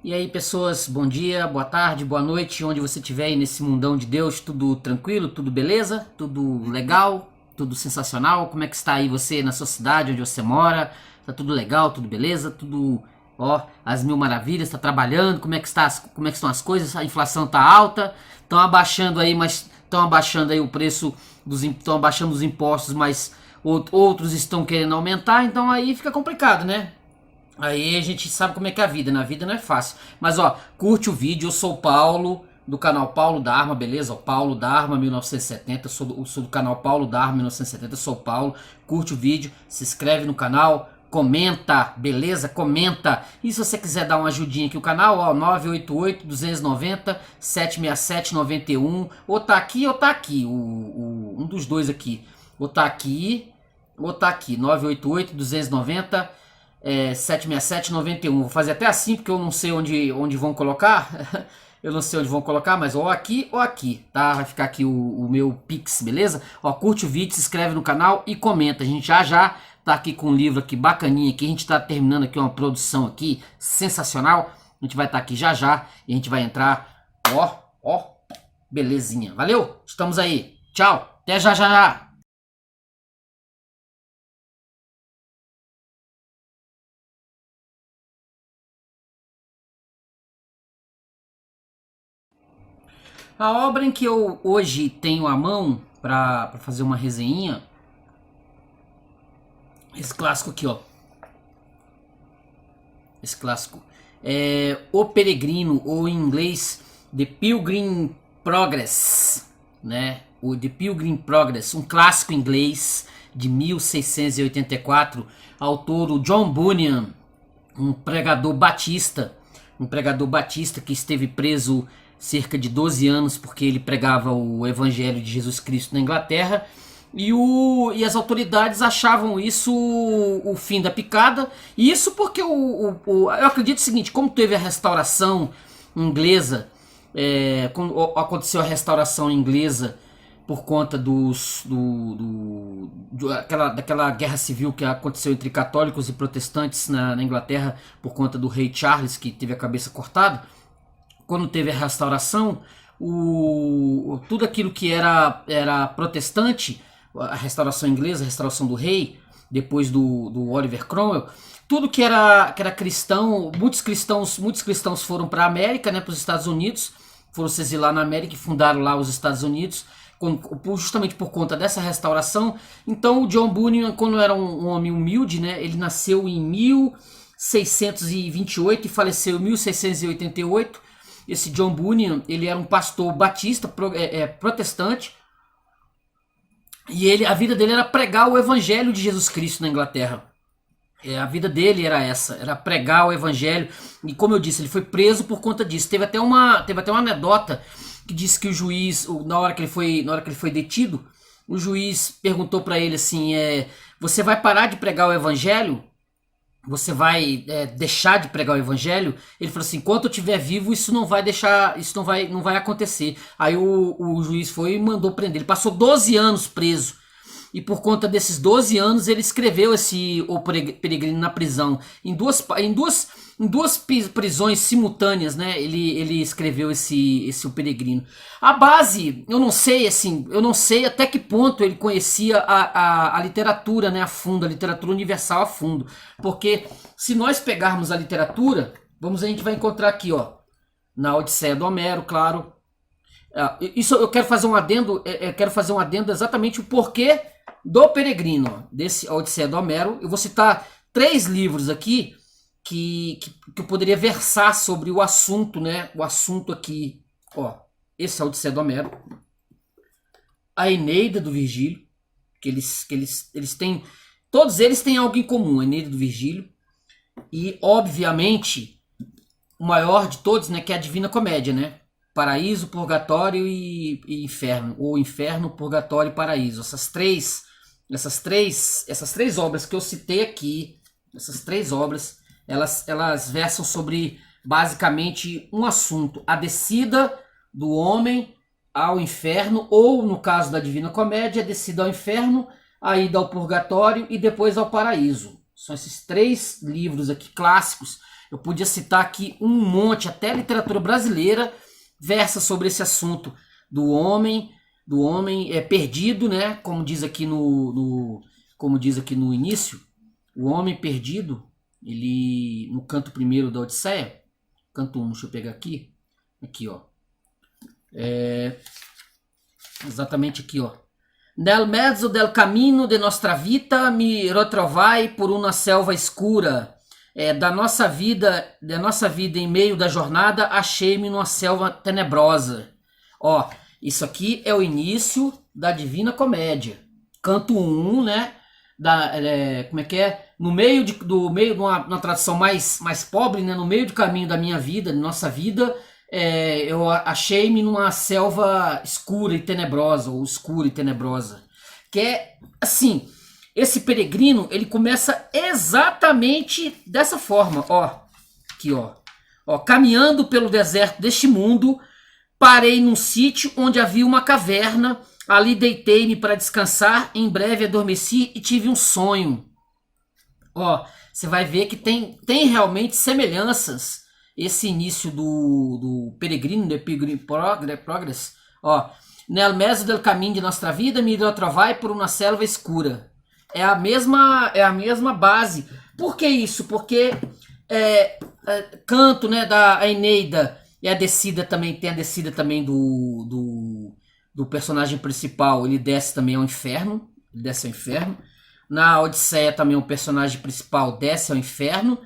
E aí, pessoas, bom dia, boa tarde, boa noite, onde você estiver aí nesse mundão de Deus, tudo tranquilo, tudo beleza, tudo legal, tudo sensacional? Como é que está aí você na sua cidade, onde você mora? Tá tudo legal, tudo beleza, tudo, ó, as mil maravilhas, tá trabalhando? Como é que estão as coisas? A inflação tá alta, estão abaixando aí, mas estão abaixando aí o preço estão abaixando os impostos, mas outros estão querendo aumentar, então aí fica complicado, né? Aí a gente sabe como é que é a vida, na vida não é fácil. Mas ó, curte o vídeo, eu sou o Paulo, do canal Paulo Dharma, beleza? O Paulo Dharma 1970, sou do canal Paulo Dharma 1970, sou o Paulo. Curte o vídeo, se inscreve no canal, comenta, beleza? Comenta. E se você quiser dar uma ajudinha aqui o canal, ó, 988-290-767-91. Ou tá aqui ou tá aqui, um dos dois aqui. Ou tá aqui, 988-290 76791. Vou fazer até assim porque eu não sei onde vão colocar. Eu não sei onde vão colocar, mas ou aqui, tá? Vai ficar aqui o meu Pix, beleza? Ó, curte o vídeo, se inscreve no canal e comenta. A gente já tá aqui com um livro aqui bacaninha aqui. A gente tá terminando aqui uma produção aqui sensacional. A gente vai estar aqui já e a gente vai entrar. Ó, belezinha. Valeu? Estamos aí. Tchau. Até já. A obra em que eu hoje tenho à mão para fazer uma resenha, esse clássico aqui, ó. Esse clássico é O Peregrino, ou em inglês The Pilgrim Progress, né? O The Pilgrim Progress, um clássico inglês de 1684, autor o John Bunyan, um pregador batista que esteve preso cerca de 12 anos porque ele pregava o evangelho de Jesus Cristo na Inglaterra, e as autoridades achavam isso o fim da picada. E isso porque eu acredito o seguinte: como teve a restauração inglesa, quando aconteceu a restauração inglesa por conta daquela guerra civil que aconteceu entre católicos e protestantes na Inglaterra por conta do rei Charles, que teve a cabeça cortada. Quando teve a restauração, tudo aquilo que era protestante, a restauração inglesa, a restauração do rei, depois do Oliver Cromwell, tudo que era cristão, muitos cristãos foram para a América, né, para os Estados Unidos, foram se exilar na América e fundaram lá os Estados Unidos, justamente por conta dessa restauração. Então o John Bunyan, quando era um homem humilde, né, ele nasceu em 1628 e faleceu em 1688. Esse John Bunyan, ele era um pastor batista, protestante, e a vida dele era pregar o evangelho de Jesus Cristo na Inglaterra. A vida dele era essa, era pregar o evangelho. E como eu disse, ele foi preso por conta disso. Teve até uma anedota que disse que o juiz, na hora que ele foi detido, o juiz perguntou para ele assim: você vai parar de pregar o evangelho? Você vai deixar de pregar o evangelho? Ele falou assim: enquanto eu estiver vivo, isso não vai acontecer. Aí o juiz foi e mandou prender. Ele passou 12 anos preso. E por conta desses 12 anos, ele escreveu O Peregrino na prisão. Em duas prisões simultâneas, né? Ele escreveu esse O Peregrino. A base, eu não sei até que ponto ele conhecia a literatura, né, a fundo, a literatura universal a fundo. Porque se nós pegarmos a literatura, a gente vai encontrar aqui, ó, na Odisseia do Homero, claro. Isso eu quero fazer um adendo, exatamente o porquê do Peregrino, desse Odisseia do Homero. Eu vou citar 3 livros aqui que eu poderia versar sobre o assunto, né? O assunto aqui, ó, esse é a Odisseia do Homero, a Eneida do Virgílio, que eles têm, todos eles têm algo em comum, a Eneida do Virgílio, e obviamente o maior de todos, né, que é a Divina Comédia, né? Paraíso, Purgatório e Inferno, ou Inferno, Purgatório e Paraíso. Essas três obras que eu citei aqui, essas 3 obras, elas versam sobre basicamente um assunto: a descida do homem ao inferno, ou no caso da Divina Comédia, a descida ao inferno, a ida ao purgatório e depois ao paraíso. São esses 3 livros aqui clássicos. Eu podia citar aqui um monte, até a literatura brasileira versa sobre esse assunto do homem perdido, né? Como diz aqui como diz aqui no início, o homem perdido, ele no canto primeiro da Odisseia, canto 1, deixa eu pegar aqui, ó, exatamente aqui, ó. Nel mezzo del cammino de nostra vita mi ritrovai por una selva escura. Da nossa vida em meio da jornada, achei-me numa selva tenebrosa. Ó, isso aqui é o início da Divina Comédia. Canto 1, né? Como é que é? No meio de uma tradução mais pobre, né? No meio do caminho da minha vida, de nossa vida, eu achei-me numa selva escura e tenebrosa, ou escura e tenebrosa. Que é assim, esse peregrino, ele começa exatamente dessa forma, ó. Aqui, ó. Caminhando pelo deserto deste mundo, parei num sítio onde havia uma caverna. Ali deitei-me para descansar, em breve adormeci e tive um sonho. Ó, você vai ver que tem realmente semelhanças esse início do peregrino, do Pilgrim Progress. Ó, nel mezzo del cammino de nostra vida me ritrovai por uma selva escura. É a mesma base. Por que isso? Porque canto, né, da Eneida e a descida também, tem a descida também do personagem principal, ele desce também ao inferno, Na Odisseia também o personagem principal desce ao inferno.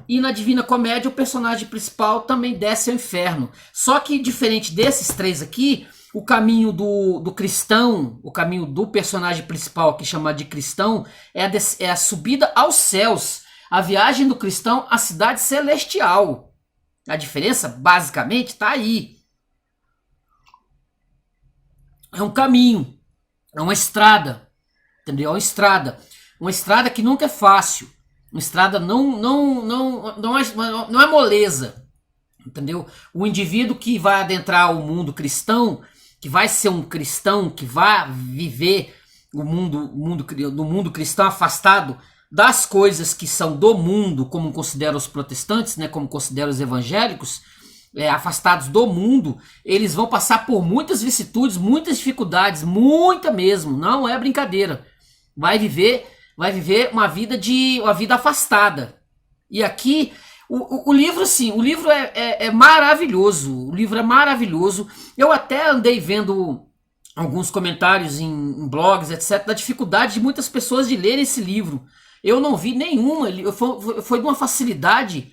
E na Divina Comédia o personagem principal também desce ao inferno. Só que diferente desses três aqui, o caminho do cristão, o caminho do personagem principal, aqui chamado de cristão, é a subida aos céus. A viagem do cristão à cidade celestial. A diferença, basicamente, está aí. É um caminho, é uma estrada, entendeu? É uma estrada que nunca é fácil. Uma estrada não é moleza, entendeu? O indivíduo que vai adentrar o mundo cristão, que vai ser um cristão, que vai viver no mundo cristão afastado das coisas que são do mundo, como consideram os protestantes, né, como consideram os evangélicos, afastados do mundo, eles vão passar por muitas vicissitudes, muitas dificuldades, muita mesmo, não é brincadeira. Vai viver uma vida afastada. E aqui o livro, sim, o livro é maravilhoso. O livro é maravilhoso. Eu até andei vendo alguns comentários em blogs, etc., da dificuldade de muitas pessoas de lerem esse livro. Eu não vi nenhuma, foi de uma facilidade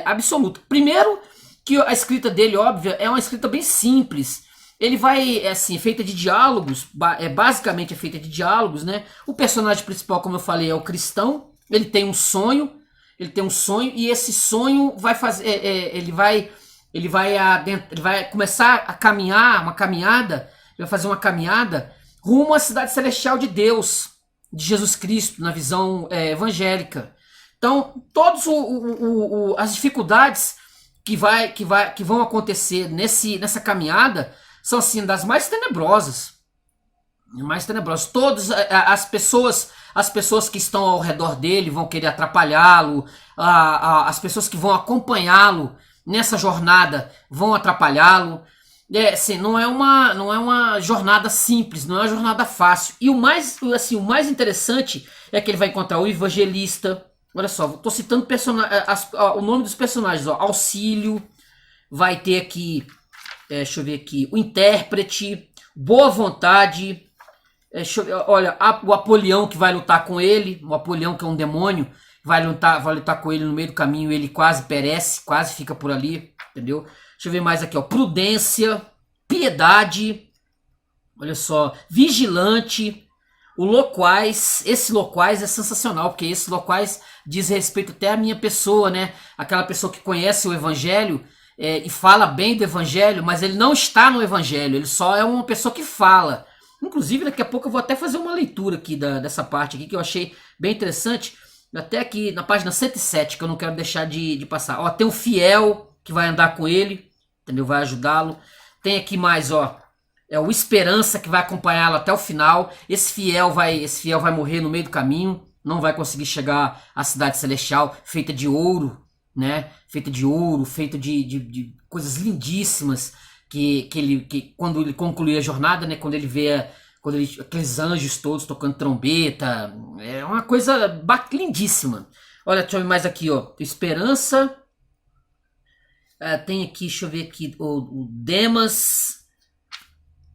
absoluta. Primeiro, que a escrita dele, óbvio, é uma escrita bem simples. Ele vai, assim, feita de diálogos, basicamente é feita de diálogos, né? O personagem principal, como eu falei, é o cristão. Ele tem um sonho, e esse sonho vai fazer, ele vai começar a caminhar, ele vai fazer uma caminhada rumo à cidade celestial de Deus, de Jesus Cristo, na visão evangélica. Então, todas as dificuldades que vão acontecer nessa caminhada são, assim, das mais tenebrosas. Todas as pessoas que estão ao redor dele vão querer atrapalhá-lo, as pessoas que vão acompanhá-lo nessa jornada vão atrapalhá-lo. Assim, não é uma jornada simples, não é uma jornada fácil. E o mais interessante é que ele vai encontrar o evangelista. Olha só, estou citando o nome dos personagens. Ó, Auxílio, vai ter aqui, deixa eu ver aqui, o intérprete, Boa Vontade, olha, o Apolião que vai lutar com ele, o Apolião que é um demônio, vai lutar com ele no meio do caminho, ele quase perece, quase fica por ali, entendeu? Deixa eu ver mais aqui, ó, Prudência, Piedade, olha só, Vigilante, o Loquaz. Esse Loquaz é sensacional, porque esse Loquaz diz respeito até à minha pessoa, né? Aquela pessoa que conhece o Evangelho e fala bem do Evangelho, mas ele não está no Evangelho, ele só é uma pessoa que fala. Inclusive, daqui a pouco eu vou até fazer uma leitura aqui dessa parte aqui, que eu achei bem interessante, até aqui na página 107, que eu não quero deixar de passar. Ó, tem o Fiel, que vai andar com ele, entendeu? Vai ajudá-lo. Tem aqui mais, ó, o Esperança, que vai acompanhá-lo até o final. Esse fiel vai morrer no meio do caminho, não vai conseguir chegar à cidade celestial feita de ouro, né? Feita de ouro, feita de coisas lindíssimas, que quando ele concluía a jornada, né? Quando ele vê aqueles anjos todos tocando trombeta, é uma coisa lindíssima. Olha, deixa eu ver mais aqui, ó. Esperança. Tem aqui, deixa eu ver aqui, o Demas.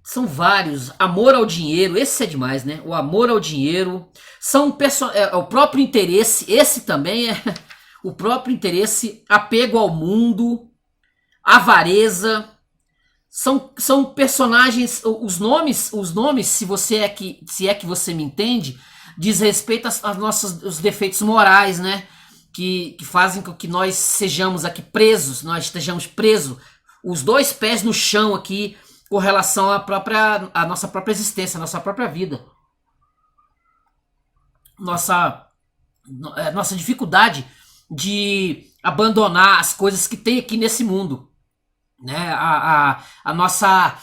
São vários. Amor ao dinheiro, esse é demais, né? O amor ao dinheiro. São o próprio interesse, esse também é o próprio interesse, apego ao mundo, avareza. São personagens, os nomes, se é que você me entende, diz respeito aos nossos os defeitos morais, né? Que fazem com que nós sejamos aqui presos, nós estejamos presos, os dois pés no chão aqui, com relação à nossa própria existência, à nossa própria vida. Nossa dificuldade de abandonar as coisas que tem aqui nesse mundo. Né? A nossa...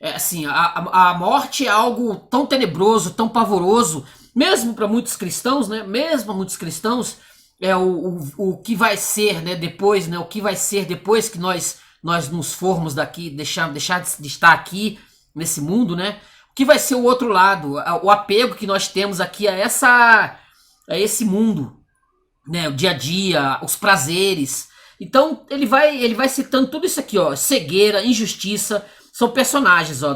assim, a morte é algo tão tenebroso, tão pavoroso, mesmo para muitos cristãos, né? Mesmo muitos cristãos, é o que vai ser, né? Depois, né? O que vai ser depois que nós nos formos daqui, deixar de estar aqui nesse mundo, né? O que vai ser o outro lado, o apego que nós temos aqui a esse mundo, né? O dia a dia, os prazeres. Então ele vai citando tudo isso aqui, ó, cegueira, injustiça, são personagens, ó,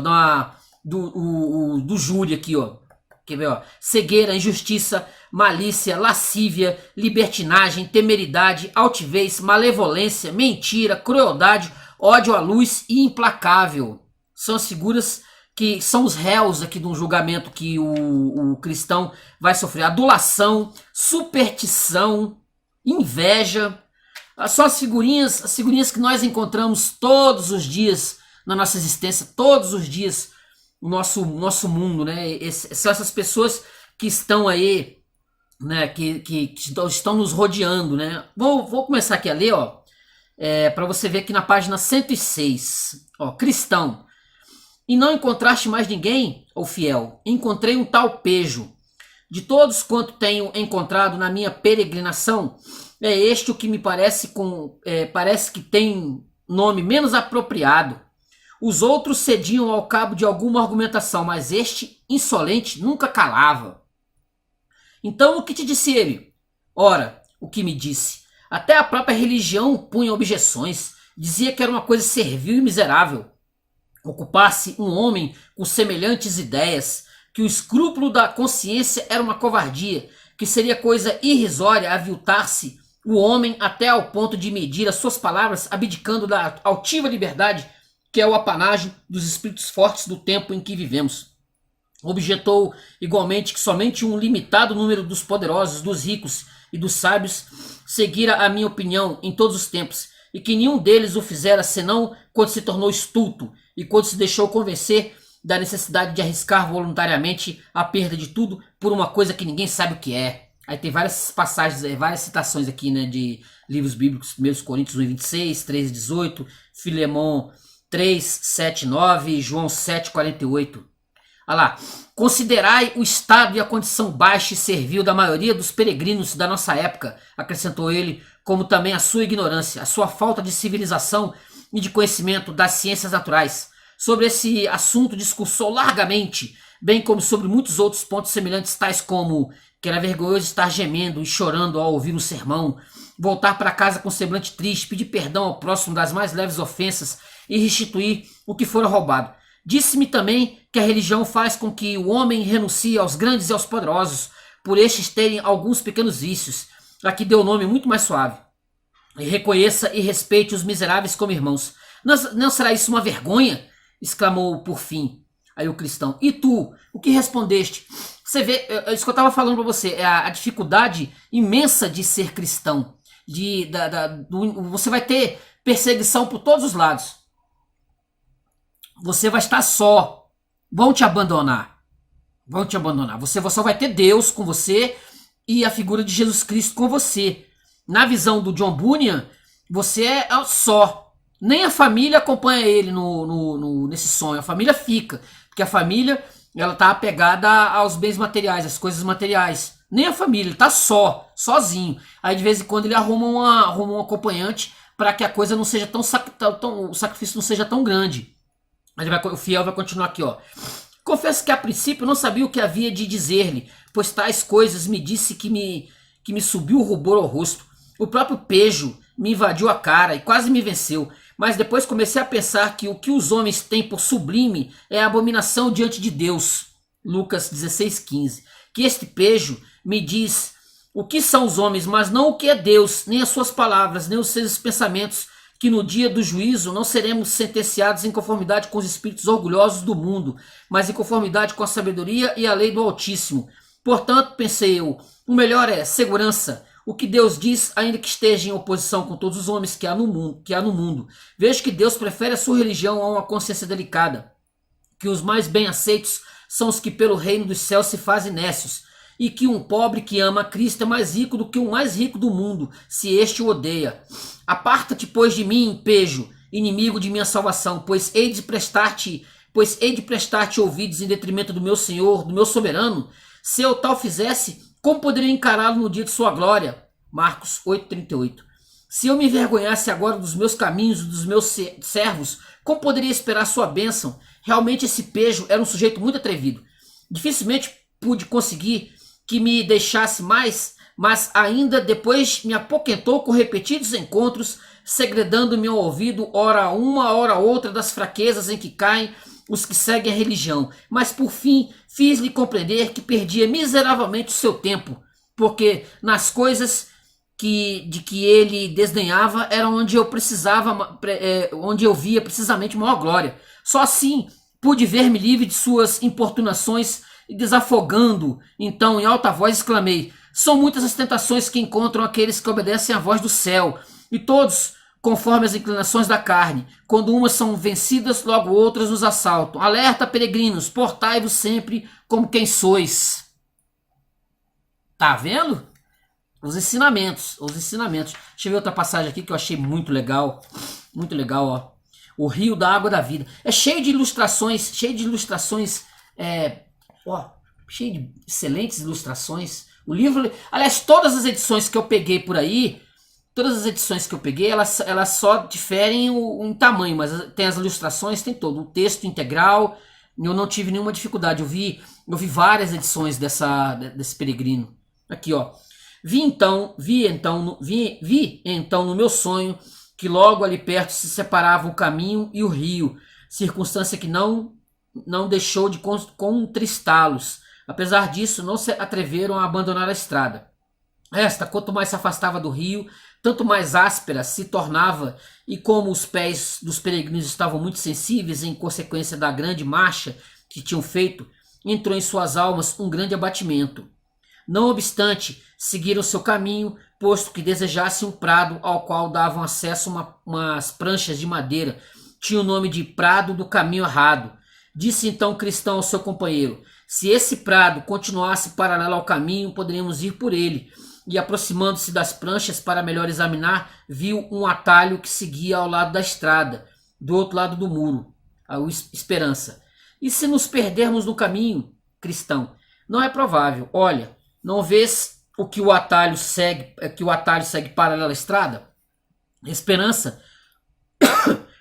do júri aqui, ó. Quer ver, ó? Cegueira, injustiça, malícia, lascívia, libertinagem, temeridade, altivez, malevolência, mentira, crueldade, ódio à luz e implacável. São as figuras que são os réus aqui de um julgamento que o cristão vai sofrer. Adulação, superstição, inveja. São as figurinhas que nós encontramos todos os dias na nossa existência, todos os dias no nosso mundo, né? São essas pessoas que estão aí, né? Que estão nos rodeando, né? Vou começar aqui a ler, ó, para você ver aqui na página 106. Ó, cristão. E não encontraste mais ninguém, ó fiel? Encontrei um tal pejo. De todos quanto tenho encontrado na minha peregrinação, é este o que me parece que tem nome menos apropriado. Os outros cediam ao cabo de alguma argumentação, mas este, insolente, nunca calava. Então o que te disse ele? Ora, o que me disse? Até a própria religião punha objeções, dizia que era uma coisa servil e miserável. Ocupar-se um homem com semelhantes ideias, que o escrúpulo da consciência era uma covardia, que seria coisa irrisória aviltar-se o homem até ao ponto de medir as suas palavras, abdicando da altiva liberdade que é o apanágio dos espíritos fortes do tempo em que vivemos. Objetou igualmente que somente um limitado número dos poderosos, dos ricos e dos sábios seguira a minha opinião em todos os tempos, e que nenhum deles o fizera senão quando se tornou estulto e quando se deixou convencer da necessidade de arriscar voluntariamente a perda de tudo por uma coisa que ninguém sabe o que é. Aí tem várias passagens, várias citações aqui, né, de livros bíblicos, 1 Coríntios 1:26, 3:18, Filemão 3:7-9, João 7:48. Olha lá. Considerai o estado e a condição baixa e servil da maioria dos peregrinos da nossa época, acrescentou ele, como também a sua ignorância, a sua falta de civilização e de conhecimento das ciências naturais. Sobre esse assunto discursou largamente, bem como sobre muitos outros pontos semelhantes, tais como que era vergonhoso estar gemendo e chorando ao ouvir um sermão, voltar para casa com semblante triste, pedir perdão ao próximo das mais leves ofensas e restituir o que fora roubado. Disse-me também que a religião faz com que o homem renuncie aos grandes e aos poderosos, por estes terem alguns pequenos vícios, a que deu nome muito mais suave. E reconheça e respeite os miseráveis como irmãos. Não será isso uma vergonha? Exclamou por fim aí o cristão. E tu, o que respondeste? Você vê, isso que eu estava falando para você, é a dificuldade imensa de ser cristão. Você vai ter perseguição por todos os lados. Você vai estar só. Vão te abandonar. Vão te abandonar. Você só vai ter Deus com você e a figura de Jesus Cristo com você. Na visão do John Bunyan, você é só. Nem a família acompanha ele nesse sonho. A família fica. Porque a família ela está apegada aos bens materiais, às coisas materiais. Nem a família, ele tá sozinho. Aí de vez em quando ele arruma um acompanhante para que a coisa não seja o sacrifício não seja tão grande. O fiel vai continuar aqui, ó. Confesso que a princípio não sabia o que havia de dizer-lhe, pois tais coisas me disse que me subiu o rubor ao rosto. O próprio pejo me invadiu a cara e quase me venceu. Mas depois comecei a pensar que o que os homens têm por sublime é a abominação diante de Deus. Lucas 16,15. Que este pejo me diz o que são os homens, mas não o que é Deus, nem as suas palavras, nem os seus pensamentos, que no dia do juízo não seremos sentenciados em conformidade com os espíritos orgulhosos do mundo, mas em conformidade com a sabedoria e a lei do Altíssimo. Portanto, pensei eu, o melhor é segurança, o que Deus diz, ainda que esteja em oposição com todos os homens que há no mundo. Vejo que Deus prefere a sua religião a uma consciência delicada, que os mais bem aceitos são os que pelo reino dos céus se fazem nécios, e que um pobre que ama a Cristo é mais rico do que o mais rico do mundo, se este o odeia. Aparta-te, pois, de mim, pejo, inimigo de minha salvação, pois hei de prestar-te ouvidos em detrimento do meu Senhor, do meu soberano. Se eu tal fizesse, como poderia encará-lo no dia de sua glória? Marcos 8,38. Se eu me envergonhasse agora dos meus caminhos e dos meus servos, como poderia esperar sua bênção? Realmente esse pejo era um sujeito muito atrevido. Dificilmente pude conseguir que me deixasse mais, mas ainda depois me apoquentou com repetidos encontros, segredando-me ao ouvido, ora uma, ora outra, das fraquezas em que caem os que seguem a religião. Mas por fim fiz-lhe compreender que perdia miseravelmente o seu tempo, porque nas coisas de que ele desdenhava era onde eu via precisamente maior glória. Só assim pude ver-me livre de suas importunações, e desafogando, então em alta voz exclamei: são muitas as tentações que encontram aqueles que obedecem à voz do céu, e todos conforme as inclinações da carne. Quando umas são vencidas, logo outras nos assaltam. Alerta, peregrinos, portai-vos sempre como quem sois. Tá vendo? Os ensinamentos. Deixa eu ver outra passagem aqui que eu achei muito legal. Muito legal, ó. O rio da água da vida. É cheio de ilustrações, cheio de excelentes ilustrações. O livro, aliás, todas as edições que eu peguei por aí, elas só diferem em tamanho, mas tem as ilustrações, tem todo o texto integral. Eu não tive nenhuma dificuldade. Eu vi várias edições desse peregrino. Aqui, ó. Vi então no meu sonho que logo ali perto se separavam o caminho e o rio, circunstância que não deixou de contristá-los. Apesar disso, não se atreveram a abandonar a estrada. Esta, quanto mais se afastava do rio, tanto mais áspera se tornava, e como os pés dos peregrinos estavam muito sensíveis em consequência da grande marcha que tinham feito, entrou em suas almas um grande abatimento. Não obstante, seguiram seu caminho, posto que desejassem um prado ao qual davam acesso umas pranchas de madeira. Tinha o nome de Prado do Caminho Errado. Disse então o cristão ao seu companheiro: se esse prado continuasse paralelo ao caminho, poderíamos ir por ele. E aproximando-se das pranchas para melhor examinar, viu um atalho que seguia ao lado da estrada, do outro lado do muro, a Esperança. E se nos perdermos no caminho, cristão? Não é provável. Olha, não vês que o atalho segue paralelo à estrada? Esperança,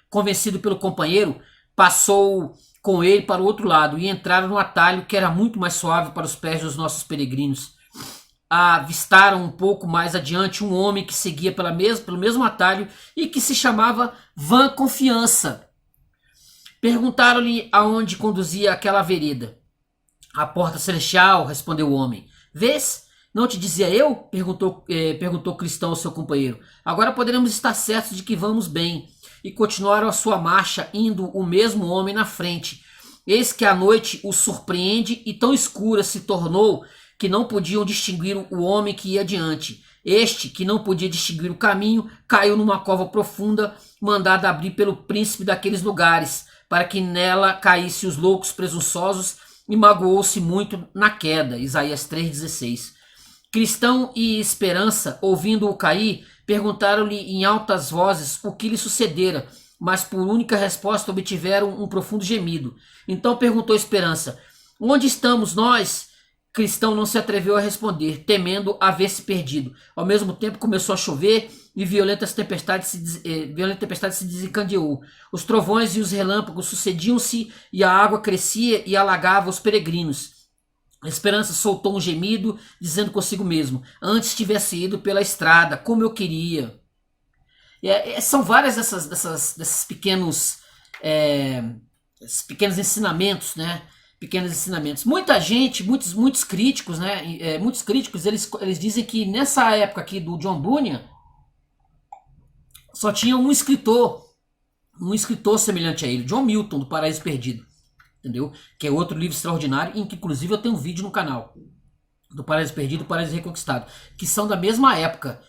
convencido pelo companheiro, passou com ele para o outro lado e entraram no atalho que era muito mais suave para os pés dos nossos peregrinos. Avistaram um pouco mais adiante um homem que seguia pelo mesmo atalho e que se chamava Vã Confiança. Perguntaram-lhe aonde conduzia aquela vereda. A porta celestial, respondeu o homem. Vês? Não te dizia eu? Perguntou o cristão ao seu companheiro. Agora poderemos estar certos de que vamos bem. E continuaram a sua marcha, indo o mesmo homem na frente. Eis que a noite os surpreende e tão escura se tornou que não podiam distinguir o homem que ia adiante. Este, que não podia distinguir o caminho, caiu numa cova profunda, mandada abrir pelo príncipe daqueles lugares, para que nela caíssem os loucos presunçosos, e magoou-se muito na queda. Isaías 3,16. Cristão e Esperança, ouvindo-o cair, perguntaram-lhe em altas vozes o que lhe sucedera, mas por única resposta obtiveram um profundo gemido. Então perguntou Esperança: onde estamos nós? Cristão não se atreveu a responder, temendo haver-se perdido. Ao mesmo tempo começou a chover e violenta tempestade se desencadeou. Os trovões e os relâmpagos sucediam-se e a água crescia e alagava os peregrinos. A Esperança soltou um gemido, dizendo consigo mesmo: antes tivesse ido pela estrada, como eu queria. São várias desses pequenos ensinamentos, né? Pequenos ensinamentos. Muita gente, muitos críticos, né? Muitos críticos, eles dizem que nessa época aqui do John Bunyan, só tinha um escritor semelhante a ele, John Milton, do Paraíso Perdido, entendeu? Que é outro livro extraordinário, em que inclusive eu tenho um vídeo no canal, do Paraíso Perdido e Paraíso Reconquistado, que são da mesma época.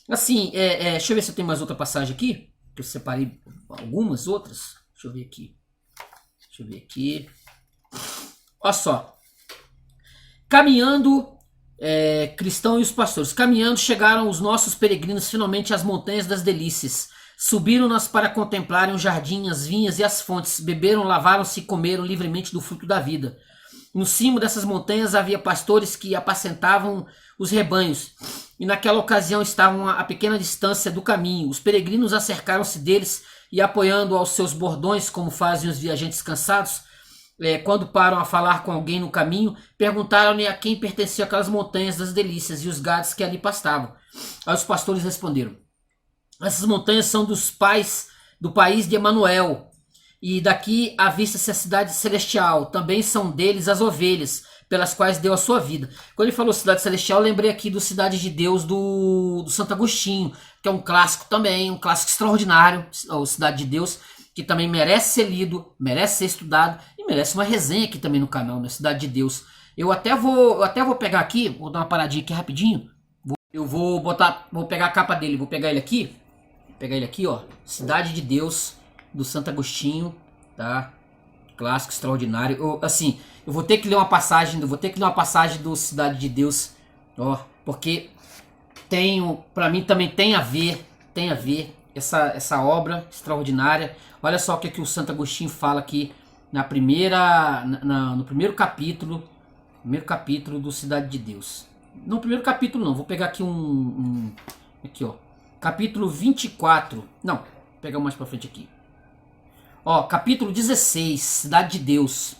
Assim, deixa eu ver se eu tenho mais outra passagem aqui, que eu separei algumas outras. Deixa eu ver aqui. Olha só. Caminhando, Cristão e os pastores. Caminhando, chegaram os nossos peregrinos finalmente às montanhas das delícias. Subiram-nas para contemplarem o jardim, as vinhas e as fontes. Beberam, lavaram-se e comeram livremente do fruto da vida. No cimo dessas montanhas havia pastores que apacentavam os rebanhos. E naquela ocasião estavam a pequena distância do caminho. Os peregrinos acercaram-se deles e, apoiando aos seus bordões, como fazem os viajantes cansados, quando param a falar com alguém no caminho, perguntaram-lhe a quem pertenciam aquelas montanhas das delícias e os gados que ali pastavam. Aí os pastores responderam: essas montanhas são do país de Emanuel, e daqui avista-se a cidade celestial. Também são deles as ovelhas, pelas quais deu a sua vida. Quando ele falou cidade celestial, eu lembrei aqui do Cidade de Deus do Santo Agostinho, que é um clássico também, um clássico extraordinário, o Cidade de Deus, que também merece ser lido, merece ser estudado e merece uma resenha aqui também no canal, né? Cidade de Deus. Eu até vou pegar aqui, vou dar uma paradinha aqui rapidinho. Eu vou pegar a capa dele, vou pegar ele aqui, ó, Cidade de Deus do Santo Agostinho, tá? Clássico extraordinário. Eu vou ter que ler uma passagem, do Cidade de Deus, ó, porque para mim também tem a ver essa obra extraordinária. Olha só o que o Santo Agostinho fala aqui no primeiro capítulo do Cidade de Deus. No primeiro capítulo não, vou pegar aqui aqui, ó, capítulo 24. Não, vou pegar mais para frente aqui. Ó, capítulo 16, Cidade de Deus.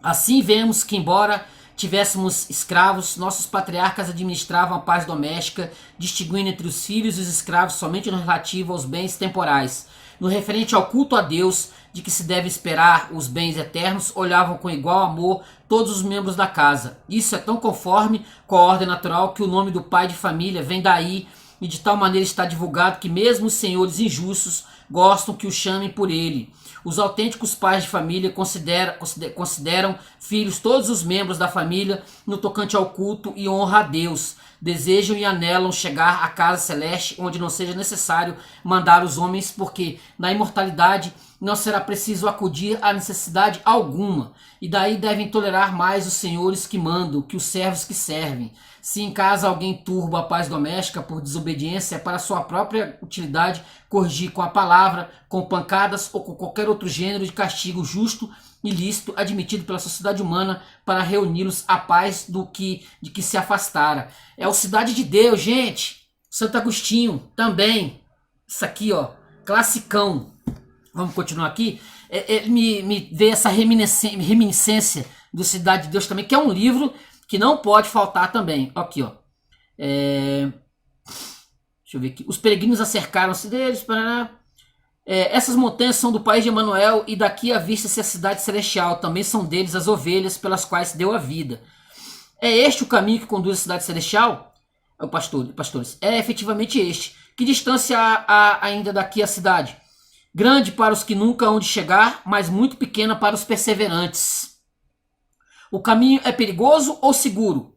Assim vemos que, embora tivéssemos escravos, nossos patriarcas administravam a paz doméstica, distinguindo entre os filhos e os escravos somente no relativo aos bens temporais. No referente ao culto a Deus, de que se deve esperar os bens eternos, olhavam com igual amor todos os membros da casa. Isso é tão conforme com a ordem natural que o nome do pai de família vem daí, e de tal maneira está divulgado que mesmo os senhores injustos gostam que o chamem por ele. Os autênticos pais de família consideram filhos todos os membros da família no tocante ao culto e honra a Deus. Desejam e anelam chegar à casa celeste, onde não seja necessário mandar os homens, porque na imortalidade não será preciso acudir a necessidade alguma. E daí devem tolerar mais os senhores que mandam que os servos que servem. Se em casa alguém turba a paz doméstica por desobediência, é para sua própria utilidade corrigir com a palavra, com pancadas ou com qualquer outro gênero de castigo justo e lícito admitido pela sociedade humana para reuni-los à paz de que se afastara. É o Cidade de Deus, gente. Santo Agostinho também. Isso aqui, ó, classicão. Vamos continuar aqui. Me veio essa reminiscência do Cidade de Deus também, que é um livro que não pode faltar também. Aqui, ó. Deixa eu ver aqui. Os peregrinos acercaram-se deles. Essas montanhas são do país de Emanuel, e daqui avista-se a cidade celestial. Também são deles as ovelhas pelas quais se deu a vida. É este o caminho que conduz à cidade celestial? Pastores. É efetivamente este. Que distância há ainda daqui à cidade? Grande para os que nunca hão de chegar, mas muito pequena para os perseverantes. O caminho é perigoso ou seguro?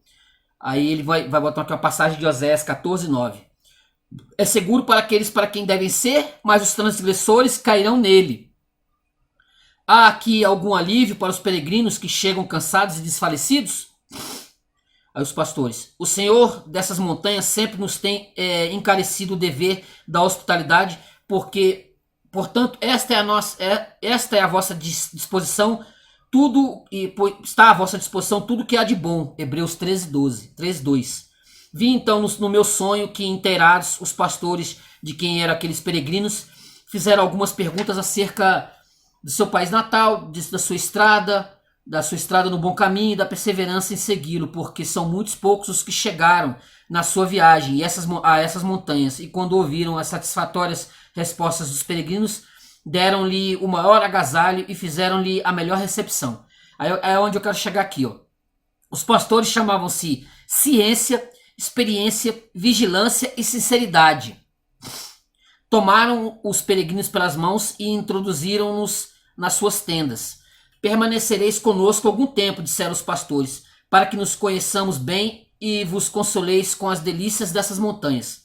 Aí ele vai botar aqui uma passagem de Oséias 14:9. É seguro para aqueles para quem devem ser, mas os transgressores cairão nele. Há aqui algum alívio para os peregrinos que chegam cansados e desfalecidos? Aí os pastores: o Senhor dessas montanhas sempre nos tem encarecido o dever da hospitalidade, portanto, esta é a vossa disposição tudo e está à vossa disposição tudo que há de bom. Hebreus 13:12, 13:2. Vi então no meu sonho que, inteirados, os pastores de quem eram aqueles peregrinos fizeram algumas perguntas acerca do seu país natal, da sua estrada no bom caminho e da perseverança em segui-lo, porque são muitos poucos os que chegaram na sua viagem a essas montanhas. E quando ouviram as satisfatórias respostas dos peregrinos, deram-lhe o maior agasalho e fizeram-lhe a melhor recepção. Aí é onde eu quero chegar aqui, ó. Os pastores chamavam-se ciência, experiência, vigilância e sinceridade. Tomaram os peregrinos pelas mãos e introduziram-nos nas suas tendas. Permanecereis conosco algum tempo, disseram os pastores, para que nos conheçamos bem e vos consoleis com as delícias dessas montanhas.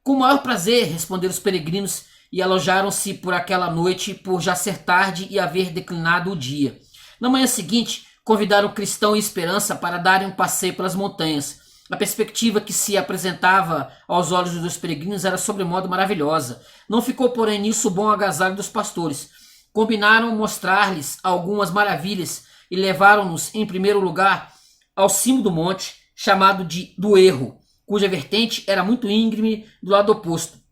Com o maior prazer, responderam os peregrinos, e alojaram-se por aquela noite, por já ser tarde e haver declinado o dia. Na manhã seguinte, convidaram Cristão e Esperança para darem um passeio pelas montanhas. A perspectiva que se apresentava aos olhos dos peregrinos era sobremodo maravilhosa. Não ficou, porém, nisso o bom agasalho dos pastores. Combinaram mostrar-lhes algumas maravilhas e levaram-nos, em primeiro lugar, ao cimo do monte, chamado do Erro, cuja vertente era muito íngreme do lado oposto.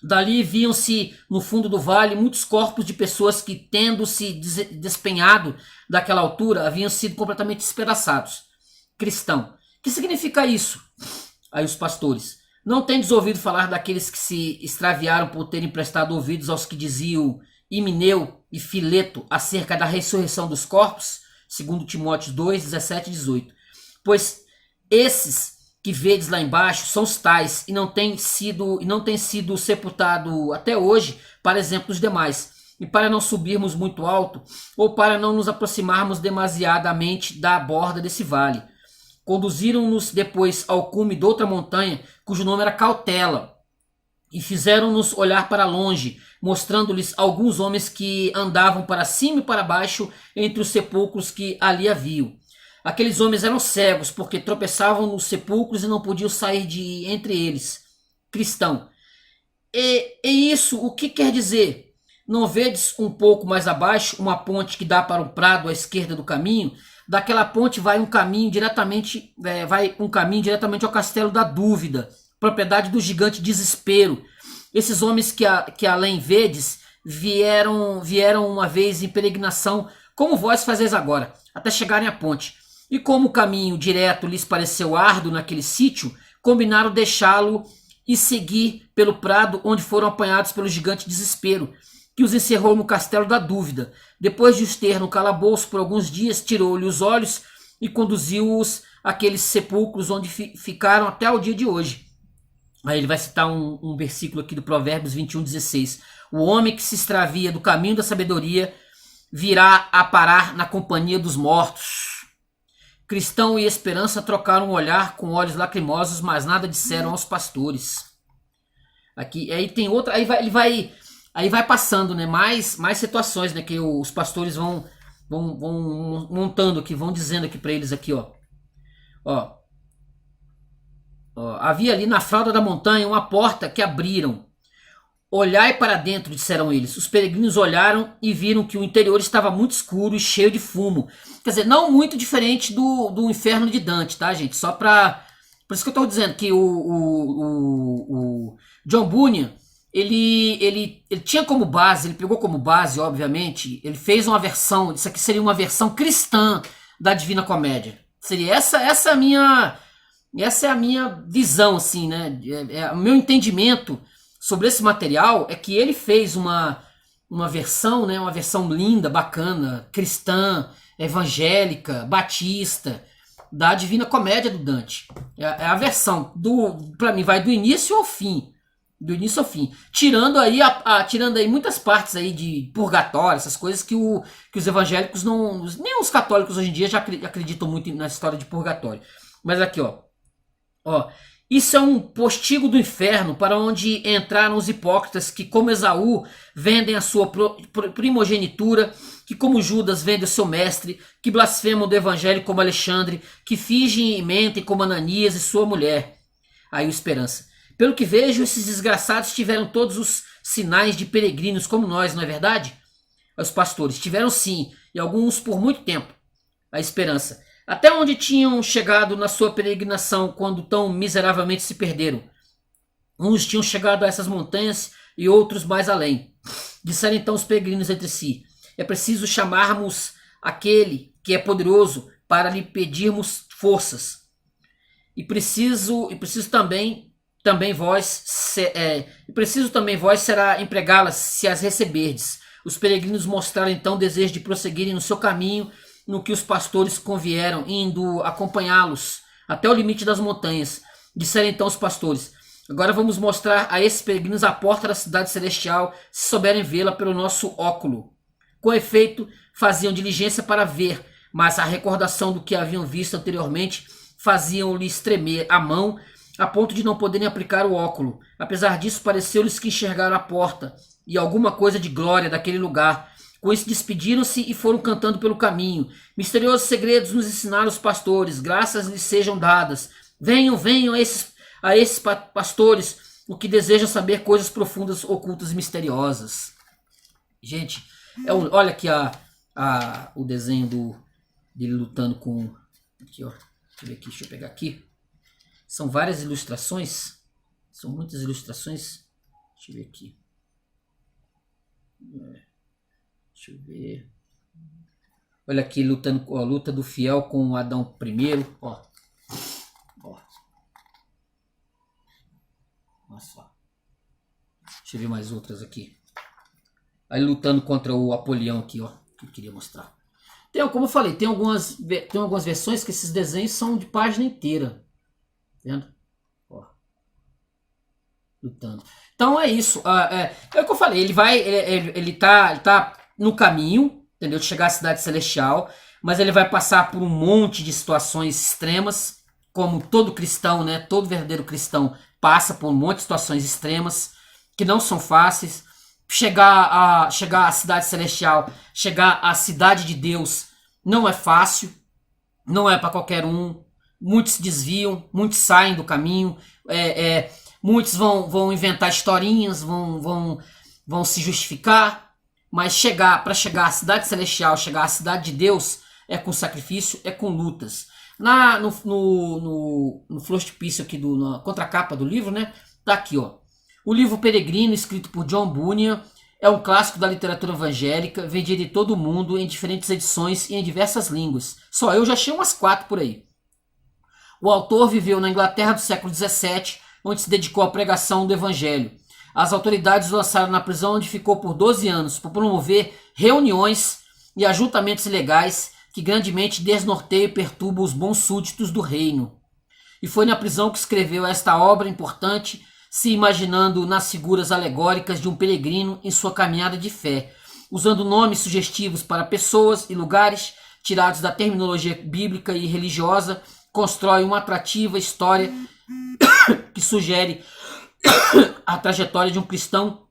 Dali viam-se, no fundo do vale, muitos corpos de pessoas que, tendo-se despenhado daquela altura, haviam sido completamente despedaçados. Cristão. Que significa isso? Aí os pastores. Não tendes ouvido falar daqueles que se extraviaram por terem prestado ouvidos aos que diziam Himeneu e Fileto acerca da ressurreição dos corpos? Segundo Timóteo 2, 17 e 18. Pois esses que vedes lá embaixo são os tais e não têm sido sepultado até hoje, para exemplo dos demais. E para não subirmos muito alto, ou para não nos aproximarmos demasiadamente da borda desse vale, conduziram-nos depois ao cume de outra montanha, cujo nome era Cautela, e fizeram-nos olhar para longe, mostrando-lhes alguns homens que andavam para cima e para baixo entre os sepulcros que ali haviam. Aqueles homens eram cegos, porque tropeçavam nos sepulcros e não podiam sair de entre eles. Cristão. E isso, o que quer dizer? Não vedes um pouco mais abaixo uma ponte que dá para um prado à esquerda do caminho? Daquela ponte vai um caminho diretamente ao Castelo da Dúvida, propriedade do gigante Desespero. Esses homens que além vedes vieram uma vez em peregrinação, como vós fazeis agora, até chegarem à ponte. E como o caminho direto lhes pareceu árduo naquele sítio, combinaram deixá-lo e seguir pelo prado, onde foram apanhados pelo gigante Desespero, que os encerrou no Castelo da Dúvida. Depois de os ter no calabouço por alguns dias, tirou-lhe os olhos e conduziu-os àqueles sepulcros onde ficaram até o dia de hoje. Aí ele vai citar um versículo aqui do Provérbios 21:16. O homem que se extravia do caminho da sabedoria virá a parar na companhia dos mortos. Cristão e Esperança trocaram um olhar com olhos lacrimosos, mas nada disseram aos pastores. Aqui, aí tem outra, aí vai passando, né, mais situações, né, que os pastores vão montando aqui, vão dizendo aqui para eles aqui, ó. Havia ali na fralda da montanha uma porta que abriram. Olhai para dentro, disseram eles. Os peregrinos olharam e viram que o interior estava muito escuro e cheio de fumo. Quer dizer, não muito diferente do inferno de Dante, tá, gente? Só para... Por isso que eu estou dizendo que o John Bunyan, ele tinha como base, ele pegou como base, obviamente, ele fez uma versão, isso aqui seria uma versão cristã da Divina Comédia. Seria essa é a minha visão, assim, né? O meu entendimento sobre esse material é que ele fez uma versão, né, uma versão linda, bacana, cristã, evangélica, batista, da Divina Comédia do Dante. É a versão, para mim, vai do início ao fim. Do início ao fim. Tirando aí muitas partes aí de purgatório, essas coisas que os evangélicos não... Nem os católicos hoje em dia já acreditam muito na história de purgatório. Mas aqui, ó. Isso é um postigo do inferno para onde entraram os hipócritas que, como Esaú, vendem a sua primogenitura, que, como Judas, vende o seu mestre, que blasfemam do evangelho como Alexandre, que fingem e mentem como Ananias e sua mulher. Aí o Esperança. Pelo que vejo, esses desgraçados tiveram todos os sinais de peregrinos como nós, não é verdade? Os pastores tiveram sim, e alguns por muito tempo, a esperança. Até onde tinham chegado na sua peregrinação quando tão miseravelmente se perderam? Uns tinham chegado a essas montanhas e outros mais além. Disseram então os peregrinos entre si: é preciso chamarmos aquele que é poderoso para lhe pedirmos forças. E preciso também vós será empregá-las se as receberdes. Os peregrinos mostraram então desejo de prosseguirem no seu caminho, no que os pastores convieram, indo acompanhá-los até o limite das montanhas. Disseram então os pastores: agora vamos mostrar a esses peregrinos a porta da cidade celestial, se souberem vê-la pelo nosso óculo. Com efeito, faziam diligência para ver, mas a recordação do que haviam visto anteriormente faziam-lhes tremer a mão, a ponto de não poderem aplicar o óculo. Apesar disso, pareceu-lhes que enxergaram a porta e alguma coisa de glória daquele lugar. Com isso despediram-se e foram cantando pelo caminho. Misteriosos segredos nos ensinaram os pastores, graças lhes sejam dadas. Venham a esses pastores, o que desejam saber coisas profundas, ocultas e misteriosas. Gente, olha aqui o desenho dele lutando com... Aqui, ó. Deixa eu pegar aqui. São várias ilustrações. São muitas ilustrações. Deixa eu ver aqui. Deixa eu ver. Olha aqui, a luta do fiel com Adão I. Ó. Olha só. Deixa eu ver mais outras aqui. Aí lutando contra o Apolião aqui, ó. Que eu queria mostrar. Como eu falei, tem algumas versões que esses desenhos são de página inteira. Vendo? Ó. Lutando. Então é isso. É o que eu falei. Ele tá no caminho, entendeu? De chegar à cidade celestial. Mas ele vai passar por um monte de situações extremas. Como todo cristão, né? Todo verdadeiro cristão passa por um monte de situações extremas. Que não são fáceis. Chegar à cidade celestial, chegar à cidade de Deus, não é fácil, não é para qualquer um. Muitos se desviam, muitos saem do caminho, muitos vão inventar historinhas, vão se justificar, mas para chegar à cidade celestial, chegar à cidade de Deus, é com sacrifício, é com lutas. No frontispício aqui, na contracapa do livro, né, tá aqui, ó. O livro Peregrino, escrito por John Bunyan, é um clássico da literatura evangélica, vendido em todo o mundo, em diferentes edições e em diversas línguas. Só eu já achei umas 4 por aí. O autor viveu na Inglaterra do século XVII, onde se dedicou à pregação do evangelho. As autoridades o lançaram na prisão, onde ficou por 12 anos, por promover reuniões e ajuntamentos ilegais que grandemente desnorteiam e perturbam os bons súditos do reino. E foi na prisão que escreveu esta obra importante, se imaginando nas figuras alegóricas de um peregrino em sua caminhada de fé, usando nomes sugestivos para pessoas e lugares tirados da terminologia bíblica e religiosa, constrói uma atrativa história que sugere a trajetória de um cristão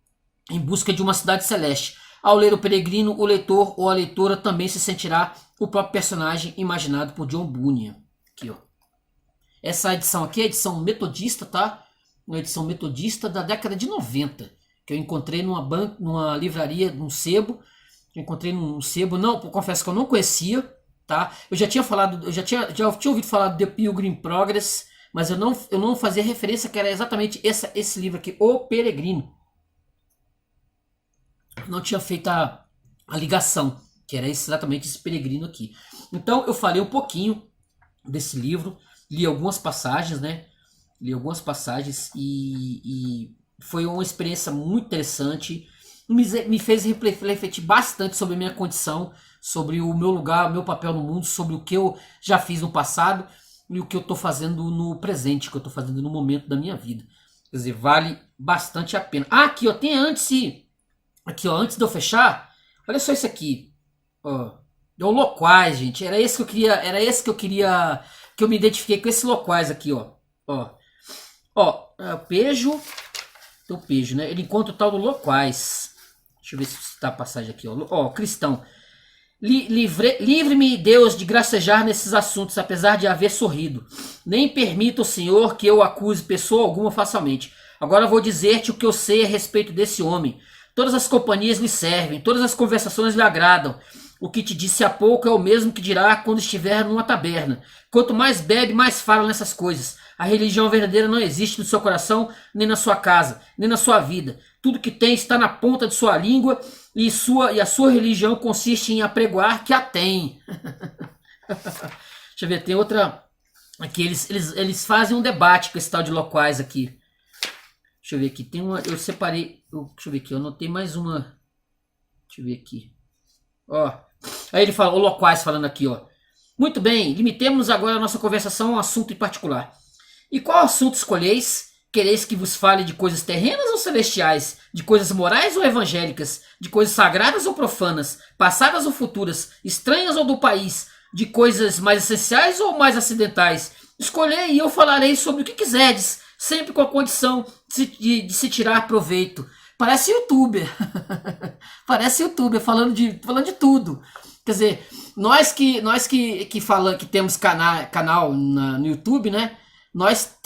em busca de uma cidade celeste. Ao ler o Peregrino, o leitor ou a leitora também se sentirá o próprio personagem imaginado por John Bunyan. Aqui, ó. Essa edição aqui é a edição metodista, tá? Uma edição metodista da década de 90, que eu encontrei numa livraria, num sebo. Eu encontrei num sebo, não, confesso que eu não conhecia, tá? Eu já tinha ouvido falar do The Pilgrim Progress, mas eu não fazia referência que era exatamente esse livro aqui, O Peregrino. Eu não tinha feito a ligação, que era exatamente esse peregrino aqui. Então eu falei um pouquinho desse livro, li algumas passagens, né? Li algumas passagens e foi uma experiência muito interessante. Me fez refletir bastante sobre a minha condição, sobre o meu lugar, o meu papel no mundo, sobre o que eu já fiz no passado e o que eu estou fazendo no presente, o que eu estou fazendo no momento da minha vida. Quer dizer, vale bastante a pena. Ah, aqui, ó, tem antes de eu fechar, olha só isso aqui. Ó, é o Loquaz, gente. Era esse que eu queria, que eu me identifiquei com esse Loquaz aqui, ó. Ó, o Pejo. Tem o Pejo, né? Ele encontra o tal do Loquaz. Deixa eu ver se está a passagem aqui, ó. Cristão. Livre-me, Deus, de gracejar nesses assuntos, apesar de haver sorrido. Nem permita o Senhor que eu acuse pessoa alguma facilmente. Agora vou dizer-te o que eu sei a respeito desse homem. Todas as companhias lhe servem, todas as conversações lhe agradam. O que te disse há pouco é o mesmo que dirá quando estiver numa taberna. Quanto mais bebe, mais fala nessas coisas. A religião verdadeira não existe no seu coração, nem na sua casa, nem na sua vida. Tudo que tem está na ponta de sua língua e a sua religião consiste em apregoar que a tem. Deixa eu ver, tem outra... Aqui eles fazem um debate com esse tal de loquaz aqui. Deixa eu ver aqui, tem uma... Eu separei... Deixa eu ver aqui, eu anotei mais uma... Deixa eu ver aqui. Ó, aí ele fala, o loquaz falando aqui, ó. Muito bem, limitemos agora a nossa conversação a um assunto em particular. E qual assunto escolheis? Quereis que vos fale de coisas terrenas ou celestiais? De coisas morais ou evangélicas? De coisas sagradas ou profanas? Passadas ou futuras? Estranhas ou do país? De coisas mais essenciais ou mais acidentais? Escolhei e eu falarei sobre o que quiserdes, sempre com a condição de se tirar proveito. Parece youtuber. Parece youtuber falando de tudo. Quer dizer, nós que temos canal no YouTube, né? Nós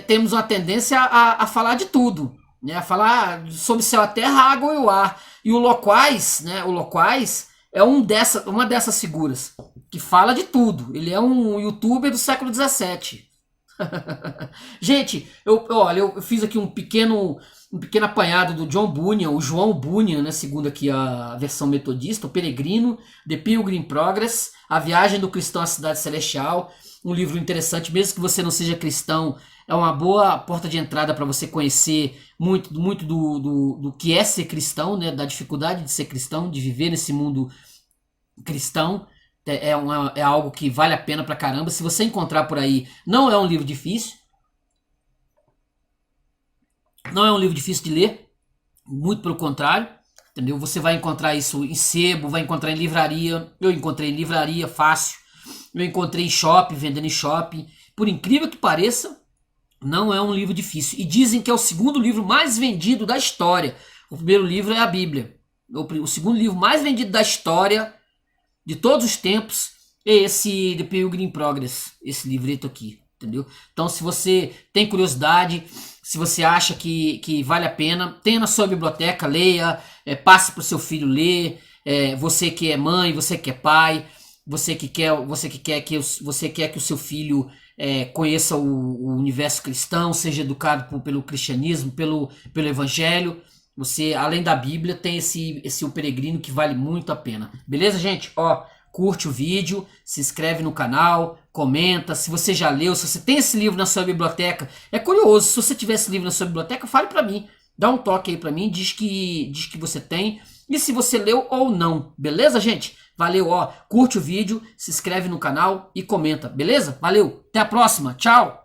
temos uma tendência a falar de tudo, né? A falar sobre céu, a terra, a água e o ar. E o loquaz, né? O loquaz é uma dessas figuras que fala de tudo. Ele é um youtuber do século XVII. Gente, eu fiz aqui um pequeno apanhado do John Bunyan, o João Bunyan, né, segundo aqui a versão metodista, o Peregrino, The Pilgrim Progress, A Viagem do Cristão à Cidade Celestial, um livro interessante, mesmo que você não seja cristão, é uma boa porta de entrada para você conhecer muito do que é ser cristão, né, da dificuldade de ser cristão, de viver nesse mundo cristão. É algo que vale a pena pra caramba. Se você encontrar por aí, não é um livro difícil. Não é um livro difícil de ler. Muito pelo contrário. Entendeu? Você vai encontrar isso em sebo, vai encontrar em livraria. Eu encontrei em livraria, fácil. Eu encontrei em shopping, vendendo em shopping. Por incrível que pareça, não é um livro difícil. E dizem que é o segundo livro mais vendido da história. O primeiro livro é a Bíblia. O segundo livro mais vendido da história de todos os tempos é esse The Pilgrim Progress, esse livreto aqui, entendeu? Então, se você tem curiosidade, se você acha que vale a pena, tenha na sua biblioteca, leia, passe para o seu filho ler, você que é mãe, você que é pai, você quer que o seu filho conheça o universo cristão, seja educado pelo cristianismo, pelo evangelho. Você, além da Bíblia, tem esse O Peregrino que vale muito a pena. Beleza, gente? Ó, curte o vídeo, se inscreve no canal, comenta. Se você já leu, se você tem esse livro na sua biblioteca, é curioso. Se você tiver esse livro na sua biblioteca, fale pra mim. Dá um toque aí pra mim, diz que você tem. E se você leu ou não. Beleza, gente? Valeu, ó. Curte o vídeo, se inscreve no canal e comenta. Beleza? Valeu. Até a próxima. Tchau.